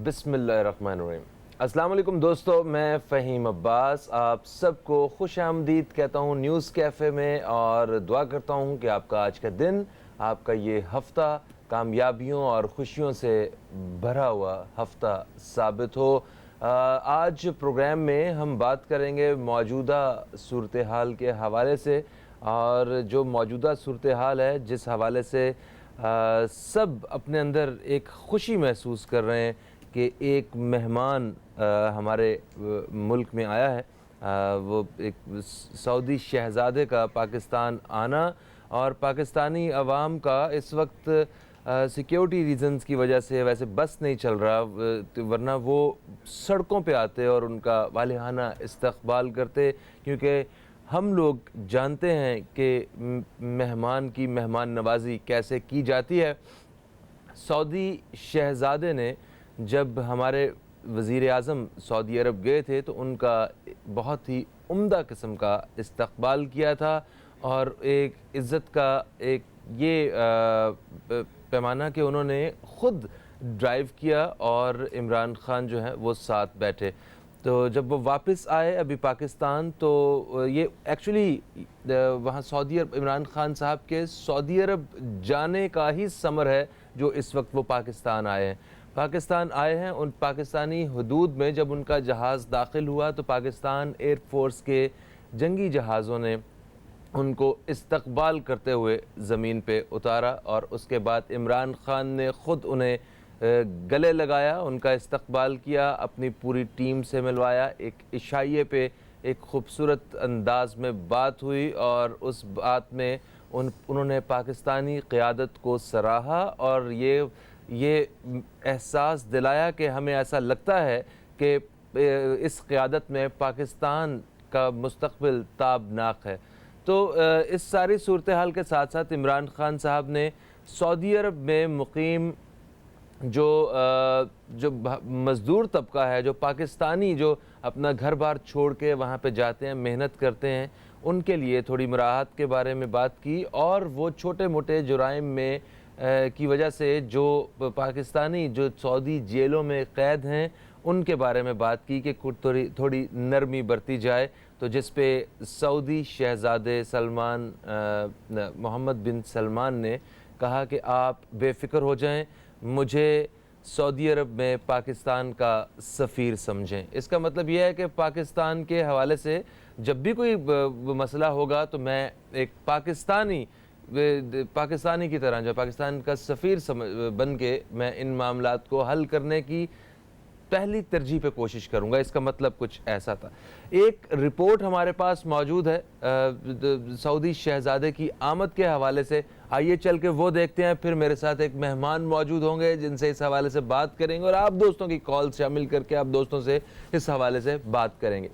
बिस्मिल्लाहिर्रहमानिर्रहीम। अस्सलाम वालेकुम दोस्तों, मैं फ़हीम अब्बास आप सबको खुश आमदीद कहता हूँ न्यूज़ कैफ़े में, और दुआ करता हूँ कि आपका आज का दिन, आपका ये हफ़्ता कामयाबियों और खुशियों से भरा हुआ हफ़्ता साबित हो। आज प्रोग्राम में हम बात करेंगे मौजूदा सूरत हाल के हवाले से, और जो मौजूदा सूरत हाल है जिस हवाले से सब अपने अंदर एक ख़ुशी महसूस कर रहे हैं कि एक मेहमान हमारे मुल्क में आया है। वो एक सऊदी शहज़ादे का पाकिस्तान आना, और पाकिस्तानी अवाम का इस वक्त सिक्योरिटी रीज़न्स की वजह से वैसे बस नहीं चल रहा, वरना वो सड़कों पे आते और उनका वालिहाना इस्तक़बाल करते, क्योंकि हम लोग जानते हैं कि मेहमान की मेहमान नवाज़ी कैसे की जाती है। सऊदी शहज़ादे ने जब हमारे वज़ीर आज़म सऊदी अरब गए थे तो उनका बहुत ही उम्दा किस्म का इस्तक़बाल किया था, और एक इज़्ज़त का एक ये पैमाना कि उन्होंने ख़ुद ड्राइव किया और इमरान ख़ान जो है वो साथ बैठे। तो जब वो वापस आए अभी पाकिस्तान, तो ये एक्चुअली वहाँ सऊदी अरब, इमरान ख़ान साहब के सऊदी अरब जाने का ही समर है जो इस वक्त वो पाकिस्तान आए हैं। पाकिस्तान आए हैं, उन पाकिस्तानी हदूद में जब उनका जहाज़ दाखिल हुआ तो पाकिस्तान एयर फोर्स के जंगी जहाज़ों ने उनको इस्तक़बाल करते हुए ज़मीन पे उतारा, और उसके बाद इमरान ख़ान ने ख़ुद उन्हें गले लगाया, उनका इस्तक़बाल किया, अपनी पूरी टीम से मिलवाया, एक इशाइये पे एक ख़ूबसूरत अंदाज़ में बात हुई, और उस बात में उन्होंने पाकिस्तानी क़यादत को सराहा और ये एहसास दिलाया कि हमें ऐसा लगता है कि इस क़यादत में पाकिस्तान का मुस्तक़बिल ताबनाक है। तो इस सारी सूरत हाल के साथ साथ इमरान ख़ान साहब ने सऊदी अरब में मुक़ीम जो मज़दूर तबका है, जो पाकिस्तानी जो अपना घर बार छोड़ के वहाँ पे जाते हैं, मेहनत करते हैं, उनके लिए थोड़ी मराहत के बारे में बात की, और वो छोटे मोटे जुराइम में की वजह से जो पाकिस्तानी जो सऊदी जेलों में क़ैद हैं उनके बारे में बात की कि थोड़ी नरमी बरती जाए। तो जिस पे सऊदी शहज़ादे सलमान मोहम्मद बिन सलमान ने कहा कि आप बेफ़िक्र हो जाएं, मुझे सऊदी अरब में पाकिस्तान का सफ़ीर समझें। इसका मतलब यह है कि पाकिस्तान के हवाले से जब भी कोई मसला होगा तो मैं एक पाकिस्तानी की तरह जो पाकिस्तान का सफ़ीर बन के मैं इन मामलात को हल करने की पहली तरजीह पे कोशिश करूंगा। इसका मतलब कुछ ऐसा था। एक रिपोर्ट हमारे पास मौजूद है सऊदी शहज़ादे की आमद के हवाले से, आइए चल के वो देखते हैं। फिर मेरे साथ एक मेहमान मौजूद होंगे जिनसे इस हवाले से बात करेंगे, और आप दोस्तों की कॉल शामिल करके आप दोस्तों से इस हवाले से बात करेंगे।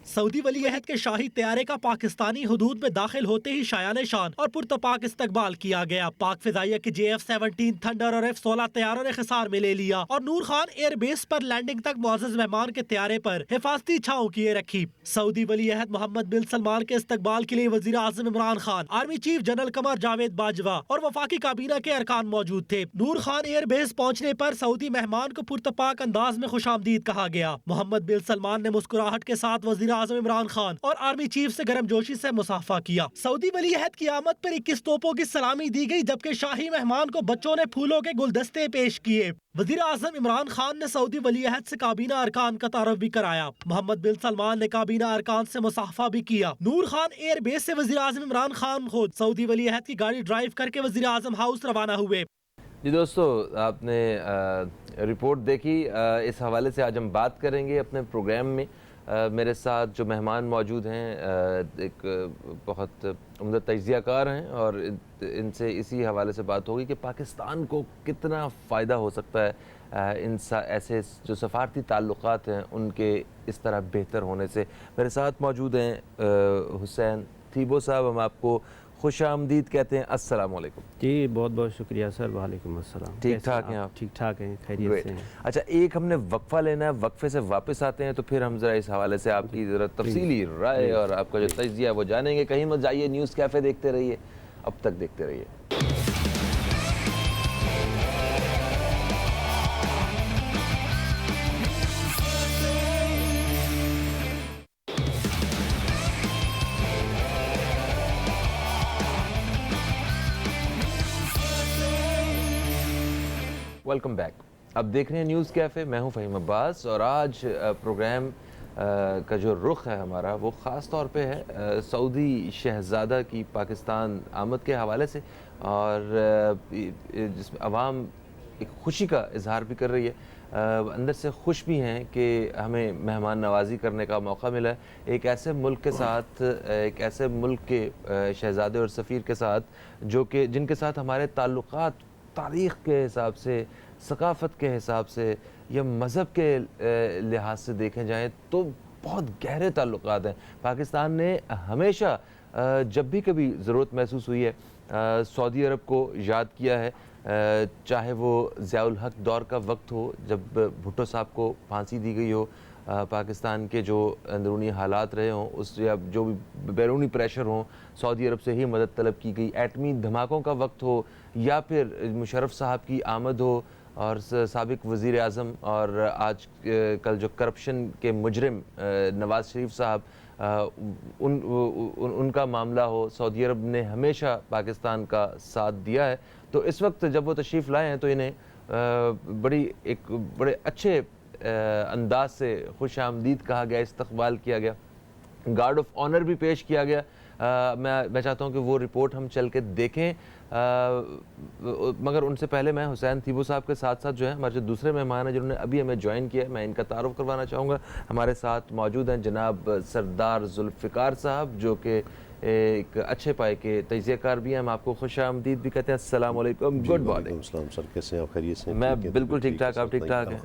सऊदी वली-ए-अहद के शाही तैयारे का पाकिस्तानी हुदूद में दाखिल होते ही शायान शान और पुरतपाक इस्तकबाल किया गया। पाक फिजाइया के JF-17 थंडर और F-16 तैयारों ने खिसार में ले लिया और नूर खान एयरबेस पर लैंडिंग तक मुअज़्ज़ज़ मेहमान के तैयारे पर हिफाजती छांव किए रखी। सऊदी वली-ए-अहद मोहम्मद बिन सलमान के इस्तकबाल के लिए वज़ीर आज़म Imran Khan, army chief general Qamar Javed Bajwa और वफाकी काबीना के अरकान मौजूद थे। नूर खान एयरबेस पहुँचने पर सऊदी मेहमान को पुरतपाक अंदाज में खुशामदीद कहा गया। मोहम्मद बिन सलमान ने मुस्कुराहट के साथ वज़ीर आज़म इमरान खान और आर्मी चीफ से गर्मजोशी से मुसाफा किया। सऊदी वली-ए-अहद की आमद पर 21 तोपों की सलामी दी गई, जबकि शाही मेहमान को बच्चों ने फूलों के गुलदस्ते पेश किए। वज़ीर आज़म इमरान खान ने सऊदी वली-ए-अहद से काबीना अरकान का तारुफ भी कराया। मोहम्मद बिन सलमान ने काबीना अरकान से मुसाफा भी किया। नूर खान एयरबेस से वज़ीर आज़म इमरान खान खुद सऊदी वली-ए-अहद की गाड़ी ड्राइव करके वज़ीर आज़म हाउस रवाना हुए। जी दोस्तों, आपने रिपोर्ट देखी। इस हवाले से आज हम बात करेंगे अपने प्रोग्राम में। मेरे साथ जो मेहमान मौजूद हैं एक बहुत उम्दा तज्ज़ियाकार हैं, और इनसे इसी हवाले से बात होगी कि पाकिस्तान को कितना फ़ायदा हो सकता है इन ऐसे जो सफ़ारती ताल्लुक़ात हैं उनके इस तरह बेहतर होने से। मेरे साथ मौजूद हैं हुसैन थीबो साहब, हम आपको खुश आमदीद कहते हैं। अस्सलाम वालेकुम। जी बहुत बहुत शुक्रिया सर। वालेकुम अस्सलाम। ठीक ठाक हैं आप? ठीक ठाक हैं, खैरियत से हैं। अच्छा, एक हमने वक्फा लेना है, वक्फे से वापस आते हैं तो फिर हम ज़रा इस हवाले से आपकी ज़रा तफसीली राय और आपका जो तज्ज़िया है वो जानेंगे। कहीं मत जाइए, न्यूज़ कैफ़े देखते रहिए, अब तक देखते रहिए। Welcome back. अब देख रहे हैं न्यूज़ कैफ़े, मैं हूं फ़हीम अब्बास और आज प्रोग्राम का जो रुख है हमारा वो ख़ास तौर पे है सऊदी शहज़ादा की पाकिस्तान आमद के हवाले से, और जिसमें अवाम एक खुशी का इजहार भी कर रही है, अंदर से खुश भी हैं कि हमें मेहमान नवाजी करने का मौका मिला है एक ऐसे मुल्क के साथ, एक ऐसे मुल्क के शहज़ादे और सफ़ीर के साथ जो कि जिनके साथ हमारे ताल्लुक़ात तारीख़ के हिसाब से, सकाफ़त के हिसाब से या मज़हब के लिहाज से देखें जाएँ तो बहुत गहरे ताल्लुक़ात हैं। पाकिस्तान ने हमेशा जब भी कभी ज़रूरत महसूस हुई है सऊदी अरब को याद किया है, चाहे वो ज़ियाउल हक दौर का वक्त हो जब भुट्टो साहब को फांसी दी गई हो, पाकिस्तान के जो अंदरूनी हालात रहे हों उस या जो भी बैरूनी प्रेशर हो सऊदी अरब से ही मदद तलब की गई, एटमी धमाकों का वक्त हो या फिर मुशर्रफ साहब की आमद हो और साबिक वज़ीर आज़म और आज कल जो करप्शन के मुजरिम नवाज़ शरीफ साहब उनका मामला हो, सऊदी अरब ने हमेशा पाकिस्तान का साथ दिया है। तो इस वक्त जब वो तशरीफ़ लाए हैं तो इन्हें बड़े अच्छे अंदाज से खुश आमदीद कहा गया, इस्तकबाल किया गया, गार्ड ऑफ ऑनर भी पेश किया गया। मैं चाहता हूँ कि वो रिपोर्ट हम चल के देखें, मगर उनसे पहले मैं हुसैन थीबो साहब के साथ साथ जो है हमारे जो दूसरे मेहमान हैं जिन्होंने अभी हमें ज्वाइन किया है, मैं इनका तारुफ करवाना चाहूँगा। हमारे साथ मौजूद हैं जनाब सरदार जुल्फ़िकार साहब जो कि एक अच्छे पाए के तजियाकार भी हैं, हम आपको खुश आमदीद भी कहते हैं। अस्सलाम वालेकुम, गुड मॉर्निंग सर, कैसे हैं आप? खैरियत से? मैं बिल्कुल ठीक ठाक, आप ठीक ठाक हैं?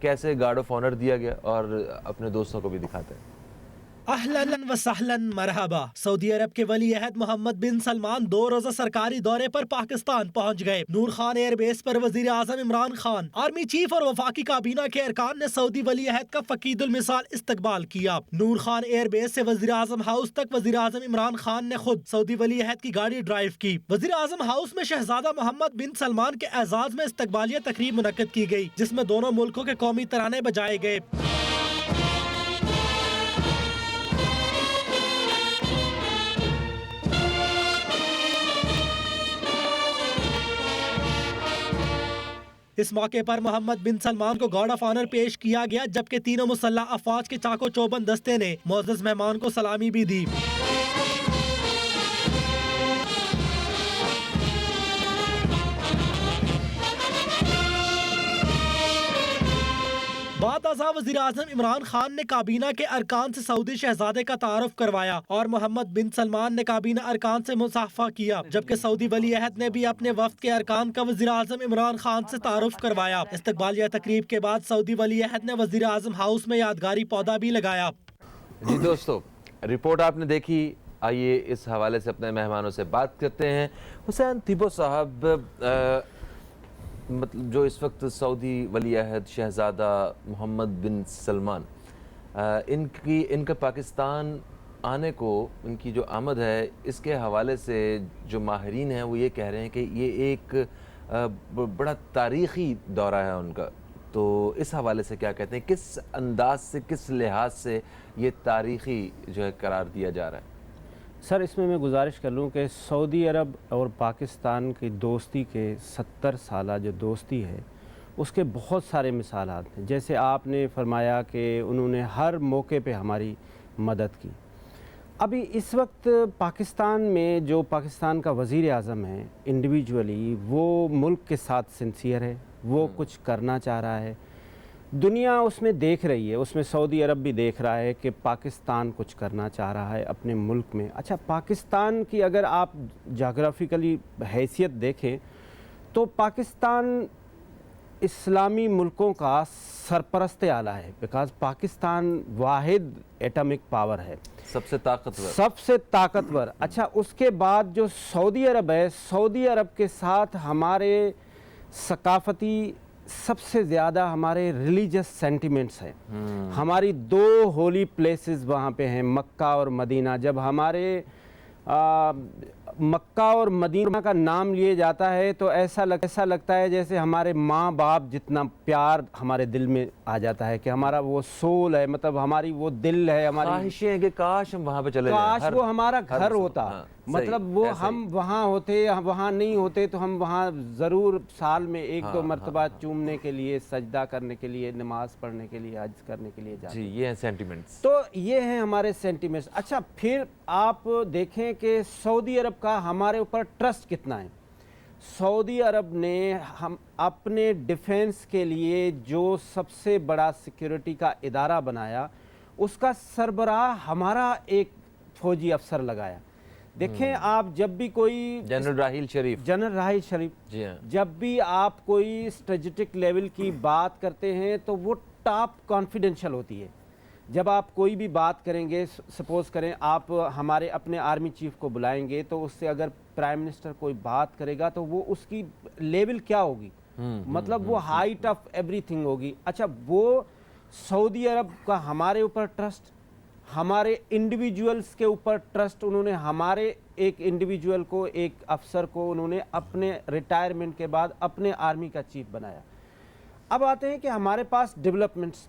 कैसे गार्ड ऑफ ऑनर दिया गया और अपने दोस्तों को भी दिखाते हैं। अहलन व सहलन मरहबा। सऊदी अरब के वली अहद मोहम्मद बिन सलमान 2 रोजा सरकारी दौरे पर पाकिस्तान पहुंच गए। नूर खान एयरबेस पर वजीर आजम इमरान खान, आर्मी चीफ और वफाकी काबीना के अरकान ने सऊदी वली अहद का फकीदुल मिसाल इस्तकबाल किया। नूर खान एयरबेस से वजीर आजम हाउस तक वजीर आजम इमरान खान ने खुद सऊदी वली अहद की गाड़ी ड्राइव की। वजीर आजम हाउस में शहजादा मोहम्मद बिन सलमान के एजाज में इस्तकबालिया तकरीब मुनक्कद की गई जिसमें दोनों मुल्कों के कौमी तराने बजाए गए। इस मौके पर मोहम्मद बिन सलमान को गार्ड ऑफ ऑनर पेश किया गया, जबकि तीनों मुसल्लह अफवाज के चाको चौबंद दस्ते ने मोअज़्ज़ज़ मेहमान को सलामी भी दी। बाद आज़ा वज़ीर आज़म इमरान खान ने काबीना के अरकान से सऊदी शहजादे का तारुफ करवाया और मोहम्मद बिन सलमान ने काबीना अरकान से मुसाफा किया, जबकि सऊदी वली अहद ने भी अपने वफ्द के अरकान का वज़ीर आज़म इमरान खान से तारुफ करवाया। इस्तकबालिया तकरीब के बाद सऊदी वली अहद ने वज़ीर आज़म हाउस में यादगारी पौधा भी लगाया। जी दोस्तों, रिपोर्ट आपने देखी, आइए इस हवाले से अपने मेहमानों से बात करते हैं। हुसैन थीबो साहब, मतलब जो इस वक्त सऊदी वली अहद शहज़ादा मोहम्मद बिन सलमान, इनका पाकिस्तान आने को, इनकी जो आमद है इसके हवाले से जो माहिरीन हैं वो ये कह रहे हैं कि ये एक बड़ा तारीख़ी दौरा है उनका। तो इस हवाले से क्या कहते हैं, किस अंदाज से, किस लिहाज से ये तारीख़ी जो है करार दिया जा रहा है? सर, इसमें मैं गुजारिश कर लूँ कि सऊदी अरब और पाकिस्तान की दोस्ती के 70 साला जो दोस्ती है उसके बहुत सारे मिसालात हैं। जैसे आपने फरमाया कि उन्होंने हर मौके पे हमारी मदद की। अभी इस वक्त पाकिस्तान में जो पाकिस्तान का वज़ीर आज़म है इंडिविजुअली वो मुल्क के साथ सिंसियर है, वो कुछ करना चाह रहा है, दुनिया उसमें देख रही है, उसमें सऊदी अरब भी देख रहा है कि पाकिस्तान कुछ करना चाह रहा है अपने मुल्क में। अच्छा, पाकिस्तान की अगर आप जाग्राफिकली हैसियत देखें तो पाकिस्तान इस्लामी मुल्कों का सरपरस्त आला है, because Pakistan Wahid atomic power है, सबसे ताकतवर। अच्छा, उसके बाद जो सऊदी अरब है, सऊदी अरब के साथ हमारे सकाफ़ती सबसे ज़्यादा हमारे रिलीजियस सेंटिमेंट्स हैं। हमारी 2 होली प्लेसेस वहाँ पे हैं, मक्का और मदीना। जब हमारे मक्का और मदीना का नाम लिए जाता है तो ऐसा लगता है जैसे हमारे माँ बाप जितना प्यार हमारे दिल में आ जाता है कि हमारा वो सोल है, मतलब हमारी वो दिल है, हमारी ख्वाहिशें हैं कि काश हम वहाँ पे चले जाएं, काश वो हमारा घर होता। मतलब वो ऐसा ही। हम वहाँ होते, हम वहाँ नहीं होते तो हम वहाँ ज़रूर साल में एक हाँ, दो हाँ, मरतबा चूमने के लिए, सजदा करने के लिए, नमाज पढ़ने के लिए, हज करने के लिए जाते जी, हैं। ये हैं सेंटिमेंट्स। तो ये हैं हमारे सेंटिमेंट्स। अच्छा, फिर आप देखें कि सऊदी अरब का हमारे ऊपर ट्रस्ट कितना है। सऊदी अरब ने हम अपने डिफेंस के लिए जो सबसे बड़ा सिक्योरिटी का इदारा बनाया, उसका सरबराह हमारा एक फौजी अफसर लगाया। देखें, आप जब भी कोई जनरल राहील शरीफ। जनरल राहिल शरीफ, जी हाँ। जब भी आप कोई स्ट्रेटेजिक लेवल की बात करते हैं तो वो टॉप कॉन्फिडेंशियल होती है। जब आप कोई भी बात करेंगे, सपोज करें आप हमारे अपने आर्मी चीफ को बुलाएंगे, तो उससे अगर प्राइम मिनिस्टर कोई बात करेगा तो वो उसकी लेवल क्या होगी, मतलब वो हाइट ऑफ एवरीथिंग होगी। अच्छा, वो सऊदी अरब का हमारे ऊपर ट्रस्ट, हमारे इंडिविजुअल्स के ऊपर ट्रस्ट, उन्होंने हमारे एक इंडिविजुअल को, एक अफसर को उन्होंने अपने रिटायरमेंट के बाद अपने आर्मी का चीफ बनाया। अब आते हैं कि हमारे पास डेवलपमेंट्स,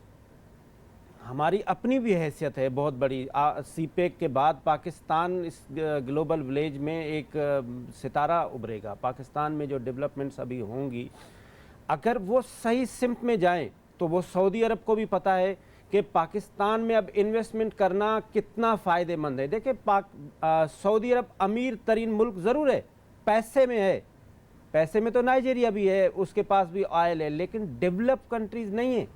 हमारी अपनी भी हैसियत है बहुत बड़ी। सीपेक के बाद पाकिस्तान इस ग्लोबल विलेज में एक सितारा उभरेगा। पाकिस्तान में जो डेवलपमेंट्स अभी होंगी, अगर वो सही सिमत में जाएं, तो वो सऊदी अरब को भी पता है कि पाकिस्तान में अब इन्वेस्टमेंट करना कितना फ़ायदेमंद है। देखिए, सऊदी अरब अमीर तरीन मुल्क ज़रूर है, पैसे में है, पैसे में तो नाइजीरिया भी है, उसके पास भी ऑयल है, लेकिन डेवलप कंट्रीज नहीं है।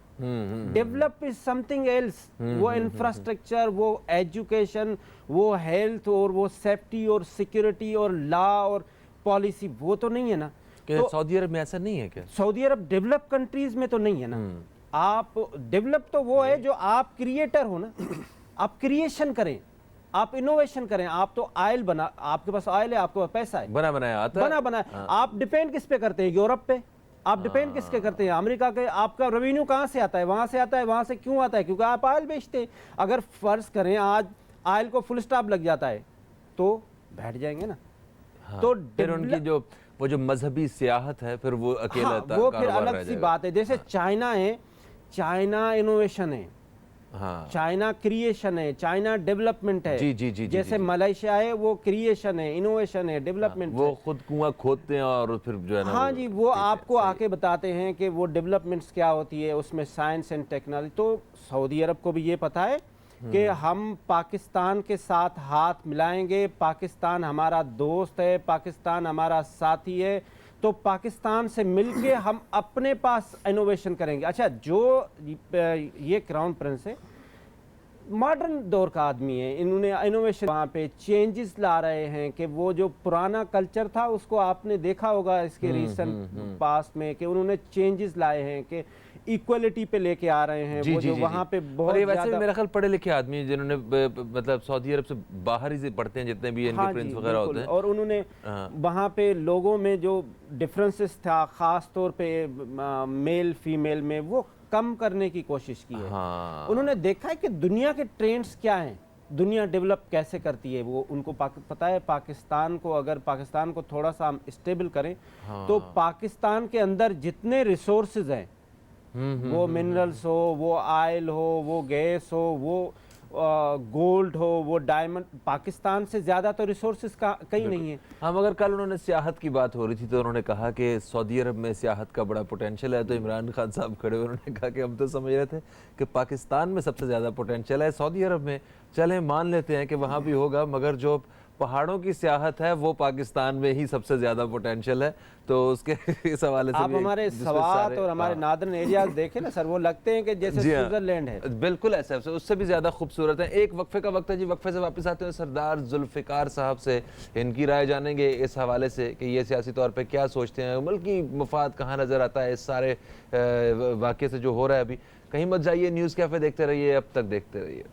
Develop is something else. वो इंफ्रास्ट्रक्चर, वो एजुकेशन, वो हेल्थ और वो सेफ्टी और सिक्योरिटी और लॉ और पॉलिसी, वो तो नहीं है ना। तो सऊदी अरब में ऐसा नहीं है क्या? सऊदी अरब डेवलप कंट्रीज में तो नहीं है ना। आप डेवलप तो वो है जो आप क्रिएटर हो ना, आप क्रिएशन करें, आप इनोवेशन करें। आप तो ऑयल बना, आपके पास ऑयल है, आपके पास पैसा है, बना बनाया आता है। बना आप डिपेंड किस पे करते हैं? यूरोप पे। आप डिपेंड किसके करते हैं? अमेरिका के। आपका रेवेन्यू कहाँ से आता है? वहां से आता है। वहां से क्यों आता है? क्योंकि आप ऑयल बेचते हैं। अगर फर्ज करें आज ऑयल को फुल स्टॉप लग जाता है तो बैठ जाएंगे ना। हाँ, तो फिर उनकी जो वो जो मजहबी सियाहत है, फिर वो अकेला हाँ, वो फिर कारोबार अलग रह सी जाएगा। बात है। जैसे चाइना है, चाइना इनोवेशन है, हाँ, चाइना क्रिएशन है, चाइना डेवलपमेंट है। जी जी जी जी, जैसे जी, मलेशिया है, वो क्रिएशन है, इनोवेशन है, डेवलपमेंट वो है। खुद कुआं खोदते हैं और फिर जो है ना, हाँ जी, वो आपको आके बताते हैं कि वो डेवलपमेंट्स क्या होती है, उसमें साइंस एंड टेक्नोलॉजी। तो सऊदी अरब को भी ये पता है कि हम पाकिस्तान के साथ हाथ मिलाएंगे, पाकिस्तान हमारा दोस्त है, पाकिस्तान हमारा साथी है, तो पाकिस्तान से मिलके हम अपने पास इनोवेशन करेंगे। अच्छा, जो ये क्राउन प्रिंस है, मॉडर्न दौर का आदमी है, इन्होंने इनोवेशन वहाँ पे चेंजेस ला रहे हैं कि वो जो पुराना कल्चर था उसको आपने देखा होगा इसके रिसेंट पास्ट में कि उन्होंने चेंजेस लाए हैं कि इक्वलिटी पे लेके आ रहे हैं। जी, वो जी, जो जी, वहाँ पे और बहुत ये वैसे भी ज़्यादा, मेरा ख्याल पढ़े लिखे आदमी हैं, जिन्होंने मतलब सऊदी अरब से बाहर ही से पढ़ते हैं, जितने भी इनके हाँ प्रिंस जी, वगैरह बिल्कुल। होते हैं। और उन्होंने हाँ। वहाँ पे लोगों में जो डिफरेंसेस था, ख़ास तौर पे मेल फीमेल में, वो कम करने की कोशिश की है। हाँ, उन्होंने देखा है कि दुनिया के ट्रेंड्स क्या हैं, दुनिया डेवलप कैसे करती है। वो उनको पता है पाकिस्तान को, अगर पाकिस्तान को थोड़ा सा हम स्टेबल करें तो पाकिस्तान के अंदर जितने रिसोर्सेज हैं, वो मिनरल्स हो, वो ऑयल हो, वो गैस हो, वो गोल्ड हो, वो डायमंड, पाकिस्तान से ज़्यादा तो रिसोर्सेज का कहीं नहीं है। हाँ, मगर कल उन्होंने सियाहत की बात हो रही थी तो उन्होंने कहा कि सऊदी अरब में सियाहत का बड़ा पोटेंशियल है। तो इमरान खान साहब खड़े हुए उन्होंने कहा कि हम तो समझ रहे थे कि पाकिस्तान में सबसे ज़्यादा पोटेंशियल है, सऊदी अरब में चलें मान लेते हैं कि वहाँ भी होगा, मगर जो पहाड़ों की सियाहत है वो पाकिस्तान में ही सबसे ज़्यादा पोटेंशियल है। तो उसके इस हवाले से आप भी हमारे सवात और हमारे नादरन एरिया देखें ना सर, वो लगते हैं कि जैसे स्विट्जरलैंड है। बिल्कुल ऐसा है, उससे भी ज़्यादा खूबसूरत है। एक वक्फे का वक्त है जी, वक्फे से वापस आते हैं सरदार जुल्फ़िकार साहब से इनकी राय जानेंगे इस हवाले से कि ये सियासी तौर पे क्या सोचते हैं, मुल्की मफाद कहाँ नज़र आता है इस सारे वाक़े से जो हो रहा है अभी। कहीं मत जाइए, न्यूज़ कैफ़े देखते रहिए, अब तक देखते रहिए।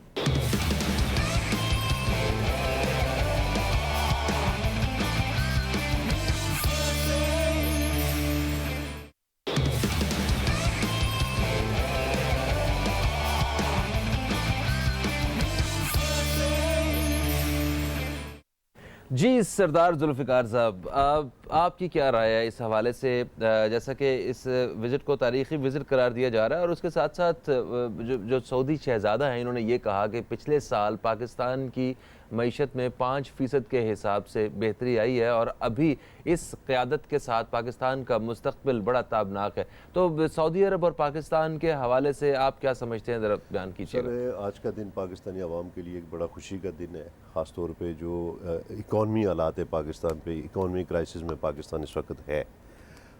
जी सरदार जुल्फ़िकार साहब, आपकी क्या राय है इस हवाले से? जैसा कि इस विज़िट को तारीख़ी विज़िट करार दिया जा रहा है और उसके साथ साथ जो सऊदी शहज़ादा हैं, इन्होंने ये कहा कि पिछले साल पाकिस्तान की मईशत में 5% के हिसाब से बेहतरी आई है और अभी इस क़यादत के साथ पाकिस्तान का मुस्तक़बिल बड़ा ताबनाक है। तो सऊदी अरब और पाकिस्तान के हवाले से आप क्या समझते हैं, ज़रा बयान कीजिए। सर, आज का दिन पाकिस्तानी अवाम के लिए एक बड़ा खुशी का दिन है, ख़ास तौर पे जो इकॉनमी हालात है पाकिस्तान पे, इकॉनमी क्राइसिस में पाकिस्तान इस वक्त है,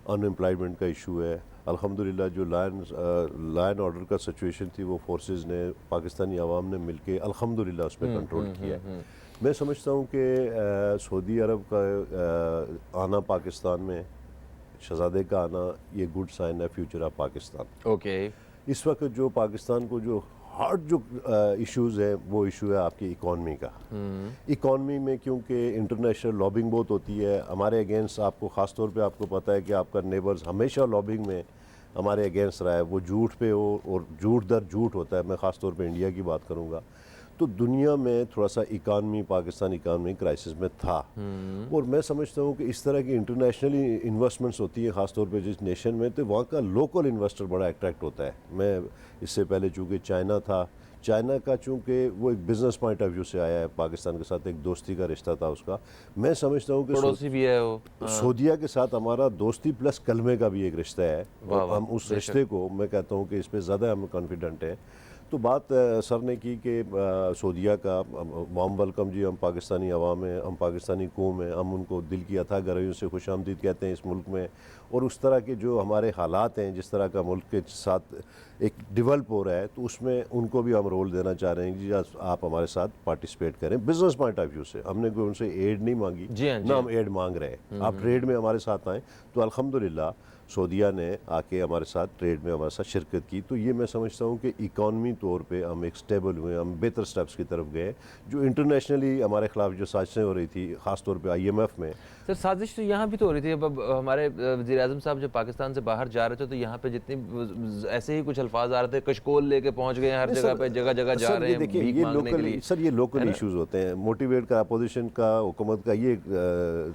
अनएम्प्लॉयमेंट का इशू है। अल्हम्दुलिल्लाह जो लाइन ऑर्डर का सिचुएशन थी वो फोर्सेस ने, पाकिस्तानी अवाम ने मिलके अल्हम्दुलिल्लाह उस पर कंट्रोल किया है। मैं समझता हूँ कि सऊदी अरब का आना पाकिस्तान में, शहज़ादे का आना, ये गुड साइन है फ्यूचर ऑफ पाकिस्तान। ओके, इस वक्त जो पाकिस्तान को जो हार्ड जो इश्यूज़ है वो इशू है आपकी इकॉनमी का। इकॉनमी में क्योंकि इंटरनेशनल लॉबिंग बहुत होती है हमारे अगेंस्ट, आपको ख़ास तौर पे आपको पता है कि आपका नेबर्स हमेशा लॉबिंग में हमारे अगेंस्ट रहा है, वो झूठ पे हो और झूठ दर झूठ होता है। मैं ख़ास तौर पे इंडिया की बात करूँगा तो दुनिया में थोड़ा सा इकानमी, पाकिस्तान इकानमी क्राइसिस में था और मैं समझता हूँ कि इस तरह की इंटरनेशनली इन्वेस्टमेंट्स होती है ख़ास तौर पे जिस नेशन में, तो वहाँ का लोकल इन्वेस्टर बड़ा अट्रैक्ट होता है। मैं इससे पहले चूँकि चाइना था, चाइना का चूँकि वो एक बिज़नेस पॉइंट ऑफ व्यू से आया है, पाकिस्तान के साथ एक दोस्ती का रिश्ता था उसका। मैं समझता हूँ कि पड़ोसी भी है वो। सऊदीया के साथ हमारा दोस्ती प्लस कलमे का भी एक रिश्ता है और हम उस रिश्ते को, मैं कहता हूँ कि इस पर ज़्यादा हम कॉन्फिडेंट हैं। तो बात सर ने की कि सऊदीया का वाम वेलकम जी, हम पाकिस्तानी अवाम हैं, हम पाकिस्तानी कौम हैं, हम उनको दिल की अथाह गहराइयों से खुशामदीद कहते हैं इस मुल्क में। और उस तरह के जो हमारे हालात हैं, जिस तरह का मुल्क के साथ एक डेवलप हो रहा है, तो उसमें उनको भी हम रोल देना चाह रहे हैं कि आप हमारे साथ पार्टिसिपेट करें। बिजनेस पॉइंट ऑफ व्यू से हमने कोई उनसे एड नहीं मांगी, ना हम एड मांग रहे हैं। आप ट्रेड में हमारे साथ आएँ तो अल्हम्दुलिल्लाह सऊदीया ने आके हमारे साथ ट्रेड में हमारे साथ शिरकत की। तो ये मैं समझता हूँ कि इकॉनमी तौर पे हम एक स्टेबल हुए, हम बेहतर स्टेप्स की तरफ गए। जो इंटरनेशनली हमारे ख़िलाफ़ जो साजिशें हो रही थी, ख़ास तौर पे IMF में। सर साजिश तो यहाँ भी तो हो रही थी। अब हमारे वज़ीर-ए-आज़म साहब जब पाकिस्तान से बाहर जा रहे थे तो यहाँ पे जितनी ऐसे ही कुछ अल्फाज आ रहे थे, कशकोल लेके पहुँच गए हर जगह पे, जगह जगह जा रहे हैं भीख मांगने के लिए। सर ये लोकल इश्यूज़ होते हैं, मोटिवेट का अपोजिशन का, हुकूमत का ये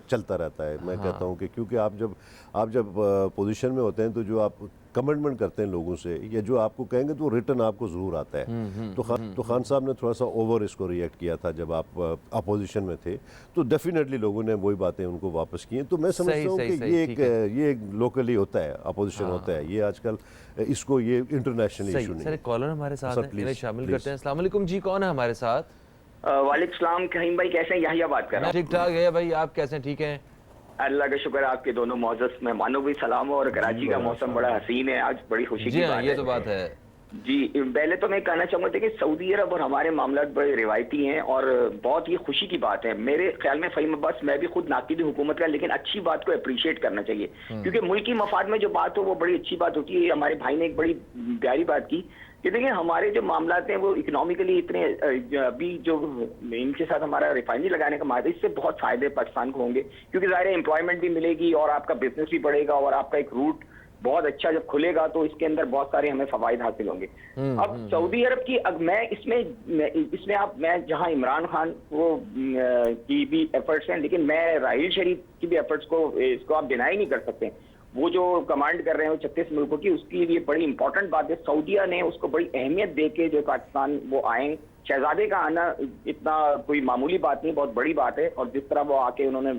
चलता रहता है। मैं कहता हूँ कि क्योंकि आप जब पोजीशन में होते हैं तो जो आप कमिटमेंट करते हैं लोगों से, या जो आपको कहेंगे तो रिटर्न आपको ज़रूर आता है। तो खान साहब ने थोड़ा सा ओवर इसको रिएक्ट किया था जब आप अपोजिशन में थे, तो डेफिनेटली लोगों ने वही बातें उनको वापस की हैं। तो मैं समझता हूँ कि ये एक लोकली होता है, अपोजिशन होता है, ये आजकल इसको ये इंटरनेशनल इशू नहीं। सर कॉलर हमारे साथ हैं, इन्हें शामिल करते हैं। अस्सलाम वालेकुम जी, कौन है हमारे साथ? वालेकुम सलाम, कहीम भाई कैसे हैं? यहिया बात कर रहा हूँ। ठीक ठाक है भाई, आप कैसे हैं? ठीक हैं? अल्लाह का शुक्र है, आपके दोनों मौजूद मेहमानों भी सलाम हो। और कराची का मौसम बड़ा हसीन है आज, बड़ी खुशी की बात है। ये तो बात है जी। पहले तो मैं कहना चाहूँगा कि सऊदी अरब और हमारे मामला बड़े रिवायती हैं और बहुत ही खुशी की बात है। मेरे ख्याल में फ़हीम अब्बास, मैं भी खुद नाक़िद हुकूमत का, लेकिन अच्छी बात को अप्रिशिएट करना चाहिए, क्योंकि मुल्क की मफाद में जो बात हो वो बड़ी अच्छी बात होती है। हमारे भाई ने एक बड़ी प्यारी बात की कि देखिए हमारे जो मामलात हैं वो इकोनॉमिकली इतने, अभी जो इनके साथ हमारा रिफाइनरी लगाने का मामला, इससे बहुत फायदे पाकिस्तान को होंगे, क्योंकि ज़ाहिर है एम्प्लॉयमेंट भी मिलेगी और आपका बिजनेस भी बढ़ेगा और आपका एक रूट बहुत अच्छा जब खुलेगा तो इसके अंदर बहुत सारे हमें फवायद हासिल होंगे। अब सऊदी अरब की, मैं इसमें मैं जहां इमरान खान वो की भी एफर्ट्स हैं, लेकिन मैं राहील शरीफ की भी एफर्ट्स को, इसको आप डिनाई नहीं कर सकते। वो जो कमांड कर रहे हैं 36 मुल्कों की, उसकी लिए बड़ी इंपॉर्टेंट बात है। सऊदीया ने उसको बड़ी अहमियत दे के जो पाकिस्तान वो आए, शहजादे का आना इतना कोई मामूली बात नहीं, बहुत बड़ी बात है। और जिस तरह वो आके उन्होंने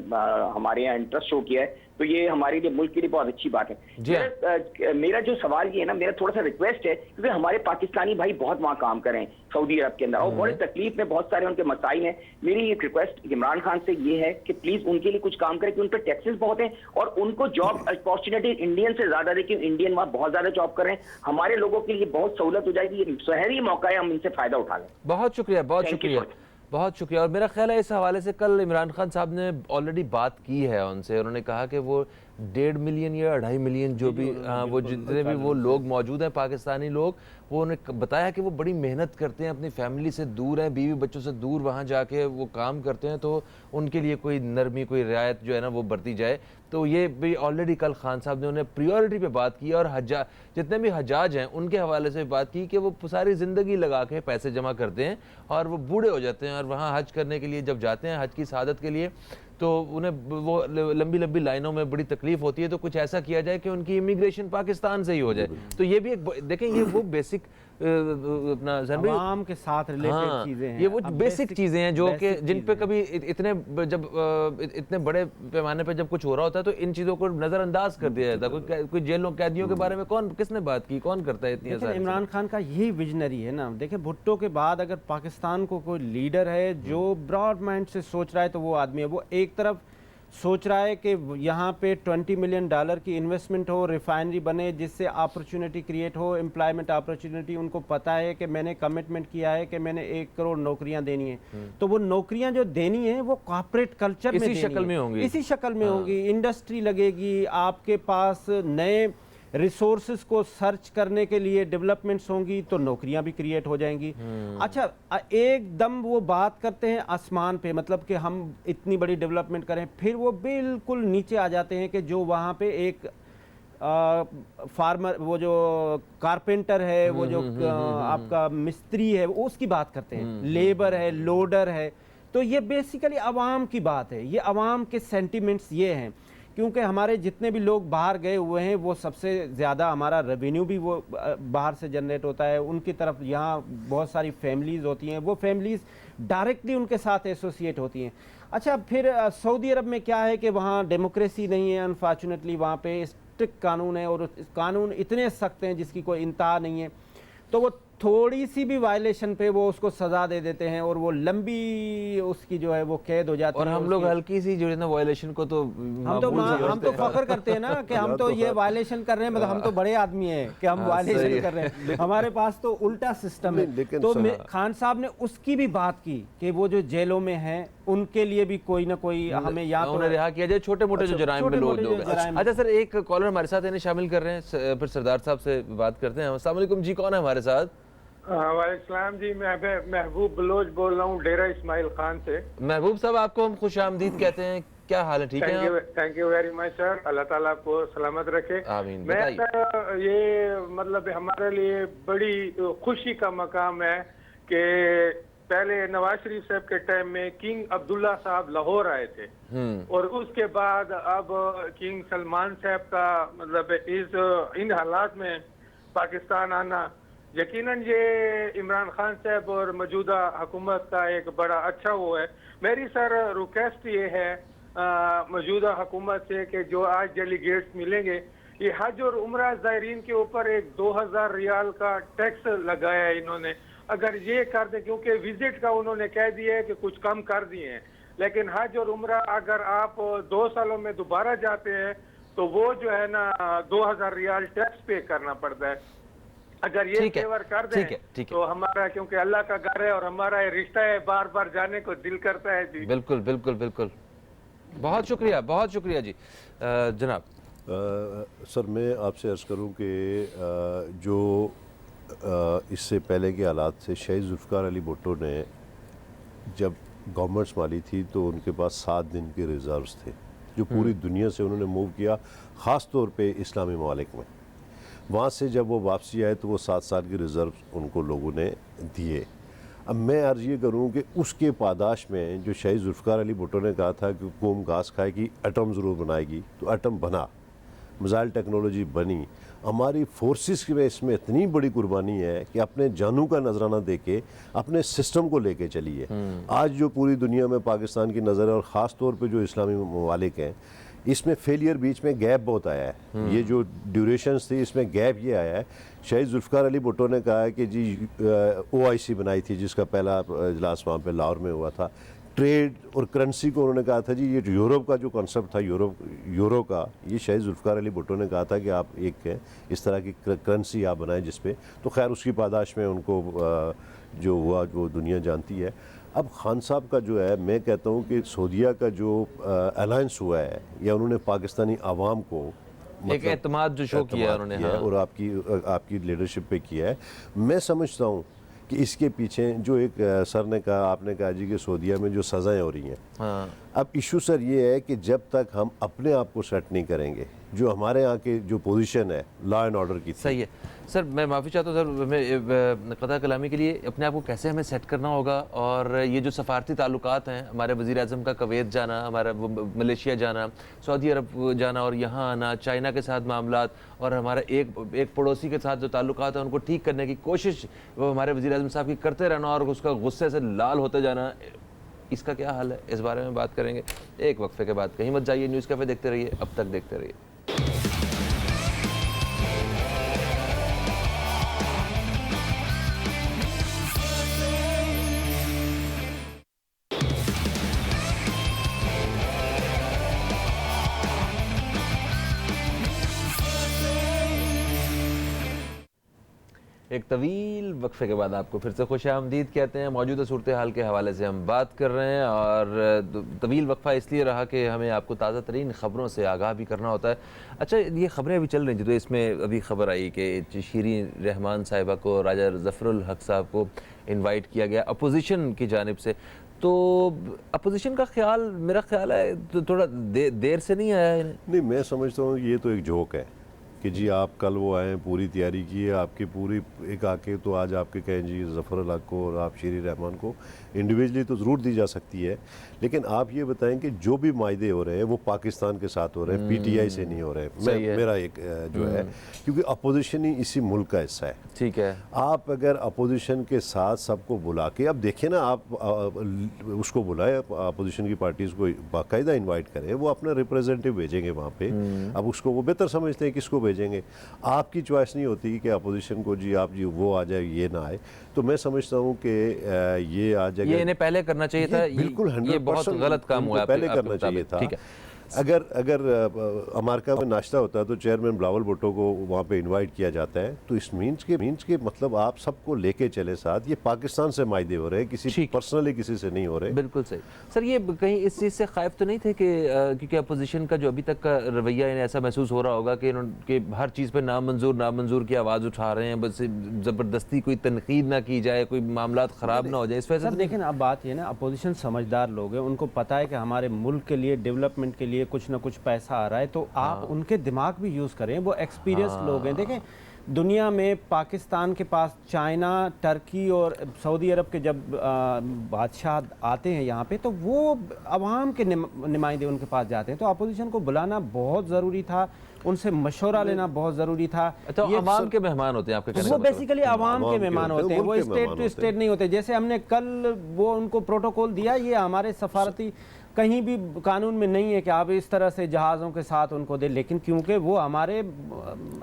हमारे यहाँ इंटरेस्ट शो किया है, तो ये हमारे लिए, मुल्क के लिए बहुत अच्छी बात है। मेरा जो सवाल ये है ना, मेरा थोड़ा सा रिक्वेस्ट है, क्योंकि हमारे पाकिस्तानी भाई बहुत वहाँ काम कर रहे हैं सऊदी अरब के अंदर और बड़े तकलीफ में, बहुत सारे उनके मसाइल हैं। मेरी एक रिक्वेस्ट इमरान खान से ये है कि प्लीज उनके लिए कुछ काम करें, कि उन पर टैक्सेस बहुत हैं और उनको जॉब अपॉर्चुनिटी इंडियन से ज्यादा, लेकिन इंडियन वहाँ बहुत ज्यादा जॉब कर रहे हैं। हमारे लोगों के लिए बहुत सहूलत हो जाएगी, ये सुनहरी मौका है, हम इनसे फायदा उठा लें। बहुत शुक्रिया, बहुत शुक्रिया, बहुत शुक्रिया। और मेरा ख्याल है इस हवाले से कल इमरान खान साहब ने ऑलरेडी बात की है उनसे। उन्होंने कहा कि वो 1.5 मिलियन या 2.5 मिलियन जो भी वो जितने भी वो लोग मौजूद हैं पाकिस्तानी लोग, वो उन्हें बताया कि वो बड़ी मेहनत करते हैं, अपनी फैमिली से दूर हैं, बीवी बच्चों से दूर, वहाँ जाके वो काम करते हैं, तो उनके लिए कोई नरमी, कोई रियायत जो है ना वो बरती जाए। तो ये भी ऑलरेडी कल खान साहब ने उन्हें प्रियोरिटी पे बात की। और जितने भी हजाज हैं उनके हवाले से बात की कि वो सारी ज़िंदगी लगा के पैसे जमा करते हैं और वो बूढ़े हो जाते हैं और वहाँ हज करने के लिए जब जाते हैं, हज की शहादत के लिए, तो उन्हें वो लंबी लंबी लाइनों में बड़ी तकलीफ होती है। तो कुछ ऐसा किया जाए कि उनकी इमिग्रेशन पाकिस्तान से ही हो जाए। तो ये भी एक देखें, ये वो बेसिक अपना जनवरी आवाम के साथ रिलेटेड हाँ, चीजें हैं। ये वो अब बेसिक चीजें हैं जो कि जिन पे चीज़ें कभी इतने जब इतने बड़े पैमाने पे जब कुछ हो रहा होता है तो इन चीजों को नजरअंदाज कर दिया जाता है। कोई जेलों कैदियों के बारे में किसने बात की, कौन करता है इतनी लेकिन आसानी से? इमरान खान का यही विजनरी है ना। देखिए भुट्टो के बाद अगर पाकिस्तान को कोई लीडर है जो ब्रॉड माइंड से सोच रहा है तो वो आदमी है। वो एक तरफ सोच रहा है कि यहाँ पे $20 मिलियन की इन्वेस्टमेंट हो, रिफाइनरी बने जिससे अपॉर्चुनिटी क्रिएट हो, एम्प्लॉयमेंट अपॉर्चुनिटी। उनको पता है कि मैंने कमिटमेंट किया है कि मैंने 1 करोड़ नौकरियां देनी है, तो वो नौकरियां जो देनी है वो कॉर्पोरेट कल्चर में इसी देनी शक्ल है। में होंगी। इसी शक्ल में होगी। इंडस्ट्री लगेगी, आपके पास नए रिसोर्सेज को सर्च करने के लिए डेवलपमेंट्स होंगी तो नौकरियां भी क्रिएट हो जाएंगी। अच्छा, एकदम वो बात करते हैं आसमान पे, मतलब कि हम इतनी बड़ी डेवलपमेंट करें, फिर वो बिल्कुल नीचे आ जाते हैं कि जो वहाँ पे एक फार्मर, वो जो कारपेंटर है, वो जो आपका मिस्त्री है, उसकी बात करते हैं, लेबर है, लोडर है। तो ये बेसिकली आवाम की बात है, ये आवाम के सेंटिमेंट्स ये हैं। क्योंकि हमारे जितने भी लोग बाहर गए हुए हैं वो सबसे ज़्यादा हमारा रेवेन्यू भी वो बाहर से जनरेट होता है। उनकी तरफ यहाँ बहुत सारी फैमिलीज़ होती हैं, वो फैमिलीज़ डायरेक्टली उनके साथ एसोसिएट होती हैं। अच्छा, फिर सऊदी अरब में क्या है कि वहाँ डेमोक्रेसी नहीं है, अनफॉर्चुनेटली वहाँ पे स्ट्रिक्ट कानून है और कानून इतने सख्त हैं जिसकी कोई इंतहा नहीं है। तो वो थोड़ी सी भी वायलेशन पे वो उसको सजा दे देते हैं और वो लंबी उसकी जो है वो कैद हो जाती है। और हम लोग हल्की सी जो है ना वायलेशन को तो हम तो फख्र करते हैं ना कि हम तो ये वायलेशन कर रहे हैं, मतलब हम तो बड़े आदमी हैं कि हम वायलेशन कर रहे हैं। हमारे पास तो उल्टा सिस्टम है। तो खान साहब ने उसकी भी बात की कि वो जो जेलों में हैं उनके लिए भी कोई ना कोई हमें या तो रिहा किया जाए, छोटे मोटे जो जराइम में लोग। अच्छा सर, एक कॉलर हमारे साथ इन्हें शामिल कर रहे हैं, फिर सरदार साहब से बात करते हैं। अस्सलाम वालेकुम जी, कौन है हमारे साथ? वालेकुम जी, मैं महबूब बलोच बोल रहा हूँ डेरा इस्माइल खान से। महबूब साहब, आपको हम खुश आमदीद कहते हैं, क्या हाल है? ठीक है, thank you very much sir, अल्लाह ताला आपको सलामत रखे। आमीन। मैं ये मतलब हमारे लिए बड़ी खुशी का मकाम है कि पहले नवाज शरीफ साहब के टाइम में किंग अब्दुल्ला साहब लाहौर आए थे और उसके बाद अब किंग सलमान साहब का मतलब इन हालात में पाकिस्तान आना, यकीनन ये इमरान खान साहब और मौजूदा हुकूमत का एक बड़ा अच्छा वो है। मेरी सर रिक्वेस्ट ये है मौजूदा हुकूमत से कि जो आज डेलीगेट्स मिलेंगे, ये हज और उम्रा ज़ायरीन के ऊपर एक 2000 रियाल का टैक्स लगाया है इन्होंने। अगर ये कर दे, क्योंकि विजिट का उन्होंने कह दिया है कि कुछ कम कर दिए हैं, लेकिन हज और उम्रा अगर आप 2 सालों में दोबारा जाते हैं तो वो जो है ना 2000 रियाल टैक्स पे करना पड़ता है। अगर ये फेवर कर दें तो हमारा, क्योंकि अल्लाह का घर है और हमारा ये रिश्ता है, बार बार जाने को दिल करता है जी। बिल्कुल बिल्कुल बिल्कुल, बहुत शुक्रिया जी। जनाब सर, मैं आपसे अर्ज़ करूं कि जो इससे पहले के हालात से शहीद जुल्फ़िकार अली भुट्टो ने जब गवर्नमेंट संभाली थी तो उनके पास 7 दिन के रिजर्व्स थे जो पूरी दुनिया से उन्होंने मूव किया, ख़ास तौर पे इस्लामी ममालिक में। वहाँ से जब वो वापसी आए तो वो 7 साल के रिज़र्व उनको लोगों ने दिए। अब मैं अर्ज़ ये करूँ कि उसके पादाश में जो शहीद जुल्फ़िकार अली भुट्टो ने कहा था कि कौम घास खाएगी, एटम ज़रूर बनाएगी, तो एटम बना, मिसाइल टेक्नोलॉजी बनी। हमारी फोर्सेस की में इसमें इतनी बड़ी कुर्बानी है कि अपने जानू का नजराना देके अपने सिस्टम को लेके चली है। आज जो पूरी दुनिया में पाकिस्तान की नज़र है और ख़ास तौर पे जो इस्लामी ममालिक हैं, इसमें फेलियर बीच में गैप बहुत आया है। ये जो ड्यूरेशंस थी इसमें गैप ये आया है। शहीद जुल्फ़िकार अली भुट्टो ने कहा है कि जी OIC बनाई थी जिसका पहला इजलास वहाँ पे लाहौर में हुआ था। ट्रेड और करेंसी को उन्होंने कहा था जी ये यूरोप का जो कॉन्सेप्ट था यूरो का, ये शहीद जुल्फ़िकार अली भुट्टो ने कहा था कि आप एक इस तरह की करेंसी आप बनाएं जिसपे, तो खैर उसकी पादाश में उनको जो हुआ वो दुनिया जानती है। अब खान साहब का जो है, मैं कहता हूँ कि सऊदीया का जो अलायंस हुआ है या उन्होंने पाकिस्तानी आवाम को एक एतमाद जो शो किया उन्होंने, हाँ। और आपकी लीडरशिप पे किया है। मैं समझता हूँ कि इसके पीछे जो एक सर ने कहा, आपने कहा जी कि सऊदीया में जो सज़ाएं हो रही हैं, हाँ। अब इशू सर ये है कि जब तक हम अपने आप को सेट नहीं करेंगे, जो हमारे यहाँ के जो पोजीशन है लॉ एंड ऑर्डर की थी। सही है सर, मैं माफ़ी चाहता हूँ सर, मैं क़ता कलामी के लिए अपने आप को कैसे हमें सेट करना होगा, और ये जो सफारती ताल्लुकात हैं, हमारे वज़ीर आज़म का कुवैत जाना, हमारा मलेशिया जाना, सऊदी अरब जाना और यहाँ आना, चाइना के साथ मामलात, और हमारा एक पड़ोसी के साथ जो ताल्लुकात हैं उनको ठीक करने की कोशिश वो हमारे वज़ीर आज़म साहब की करते रहना, और उसका गुस्से से लाल होते जाना, इसका क्या हाल है, इस बारे में बात करेंगे एक वक्फे के बाद। कहीं मत जाइए, न्यूज़ कैफ़े देखते रहिए, अब तक देखते रहिए। एक तवील वक्फे के बाद आपको फिर से खुशामदीद कहते हैं। मौजूदा सूरत हाल के हवाले से हम बात कर रहे हैं, और तवील वक्फा इसलिए रहा कि हमें आपको ताज़ा तरीन ख़बरों से आगाह भी करना होता है। अच्छा, ये ख़बरें अभी चल रही थी, तो इसमें अभी ख़बर आई कि शिरीन रहमान साहिबा को, राजा ज़फ़रुल हक साहब को इन्वाइट किया गया अपोजिशन की जानिब से। तो अपोजिशन का ख्याल, मेरा ख्याल है तो थोड़ा देर से नहीं आया है। नहीं, मैं समझता हूँ ये तो एक जोक है कि जी आप कल वो आए, पूरी तैयारी की है आपकी पूरी, एक आके तो आज आपके कहें जी ज़फ़रुल हक को और आप शीरी रहमान को इंडिविजुअली तो ज़रूर दी जा सकती है, लेकिन आप ये बताएं कि जो भी मायदे हो रहे हैं वो पाकिस्तान के साथ हो रहे हैं, पीटीआई से नहीं हो रहे हैं। मेरा एक जो है, क्योंकि अपोजिशन ही इसी मुल्क का हिस्सा है। ठीक है, आप अगर अपोजिशन के साथ सबको बुला के, अब देखिए ना, आप उसको बुलाए, अपोजिशन की पार्टीज़ को बाकायदा इन्वाइट करें, वो अपना रिप्रेजेंटेटिव भेजेंगे वहाँ पे। अब उसको वो बेहतर समझते हैं किसको भेजेंगे, आपकी चॉइस नहीं होती कि अपोजिशन को जी आप जी वो आ जाए ये ना आए। तो मैं समझता हूँ कि ये आ जाएगा, ये इन्हें पहले करना चाहिए था, बिल्कुल 100% बहुत गलत काम हुआ, पहले करना चाहिए था। ठीक है, अगर अमेरिका में नाश्ता होता है तो चेयरमैन बिलावल भुट्टो को वहाँ पे इनवाइट किया जाता है, तो इस मीन्स के मतलब आप सबको लेके चले साथ। ये पाकिस्तान से मायदे हो रहे हैं, किसी पर्सनली किसी से नहीं हो रहे। बिल्कुल सही सर। ये कहीं इस चीज़ से खाइफ तो नहीं थे कि क्योंकि अपोजिशन का जो अभी तक का रवैया इन्हें ऐसा महसूस हो रहा होगा कि हर चीज़ पर नामंजूर की आवाज़ उठा रहे हैं, बस ज़बरदस्ती कोई तनकीद ना की जाए, कोई मामला ख़राब ना हो जाए, इस वजह से। लेकिन अब बात ये ना, अपोजिशन समझदार लोग हैं, उनको पता है कि हमारे मुल्क के लिए, डेवलपमेंट के लिए कुछ ना कुछ पैसा आ रहा है, तो आप उनके दिमाग भी यूज़ करें। वो एक्सपीरियंस लोग हैं। देखें, दुनिया में पाकिस्तान के पास चाइना, टर्की और सऊदी अरब के जब बादशाह आते हैं यहाँ पे, तो वो अवाम के नुमाइंदे उनके पास जाते हैं। तो अपोजिशन को बुलाना बहुत ज़रूरी था, उनसे मशवरा लेना बहुत ज़रूरी था। तो ये अवाम के मेहमान होते हैं आपके कहने वो का मतलब? बेसिकली अवाम के मेहमान होते हैं, वो स्टेट टू स्टेट नहीं होते। जैसे हमने कल वो उनको प्रोटोकॉल दिया, ये हमारे सफारती कहीं भी कानून में नहीं है कि आप इस तरह से जहाज़ों के साथ उनको दें, लेकिन क्योंकि वो हमारे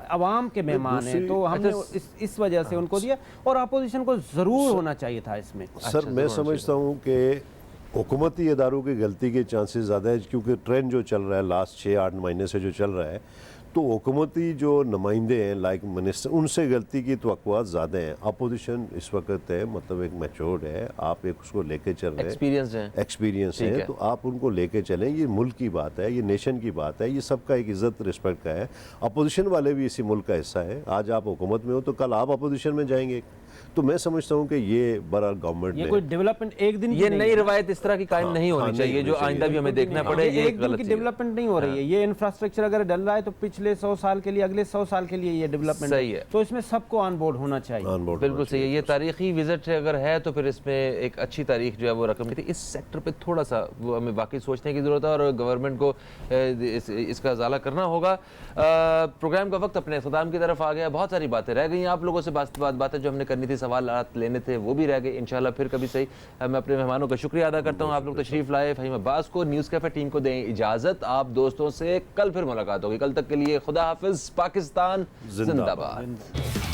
अवाम के मेहमान हैं तो हमने इस वजह से उनको दिया, और अपोजिशन को ज़रूर होना चाहिए था इसमें। सर मैं समझता हूँ कि हुकूमती इदारों की गलती के चांसेस ज़्यादा है, क्योंकि ट्रेंड जो चल रहा है लास्ट 6-8 महीने से जो चल रहा है, तो हुकूमती जो नुमाइंदे हैं लाइक मिनिस्टर, उनसे गलती की तवक्कुआत ज़्यादा हैं। अपोजिशन इस वक्त है, मतलब एक मैच्योर्ड है, आप एक उसको लेके चल रहे हैं, एक्सपीरियंस है, तो आप उनको लेके चलें। ये मुल्क की बात है, ये नेशन की बात है, ये सबका एक इज़्ज़त रिस्पेक्ट का है। अपोजिशन वाले भी इसी मुल्क का हिस्सा है। आज आप हुकूमत में हो तो कल आप अपोजिशन में जाएंगे। तो मैं समझता हूँ कि ये बहरहाल गवर्नमेंट ये कोई डेवलपमेंट एक दिन ये नई रवायत इस तरह की कायम नहीं होनी चाहिए जो आइंदा भी हमें देखना पड़े। ये एक दिन की डेवलपमेंट नहीं हो रही है। ये इंफ्रास्ट्रक्चर अगर डल रहा है तो पिछले 100 साल के लिए, अगले 100 साल के लिए ये डेवलपमेंट सही है, तो इसमें सबको ऑन बोर्ड होना चाहिए। बिल्कुल सही है। ये तारीखी विजिट अगर है तो फिर इसमें एक अच्छी तारीख जो है वो रकम थी। इस सेक्टर पे थोड़ा सा वो हमें वाकई सोचने की जरूरत है और गवर्नमेंट को इसका इजाला करना होगा। प्रोग्राम का वक्त अपने इख्तिताम की तरफ आ गया। बहुत सारी बातें रह गई, आप लोगों से बातें जो हमने करनी थी, सवाल लेने थे, वो भी रह गए। इंशाल्लाह फिर कभी सही। मैं अपने मेहमानों का शुक्रिया अदा करता हूँ, आप लोग तशरीफ लाए। फहीम अब्बास को, न्यूज़ कैफे टीम को दें इजाजत। आप दोस्तों से कल फिर मुलाकात होगी। कल तक के लिए खुदा हाफिज। पाकिस्तान जिंदाबाद।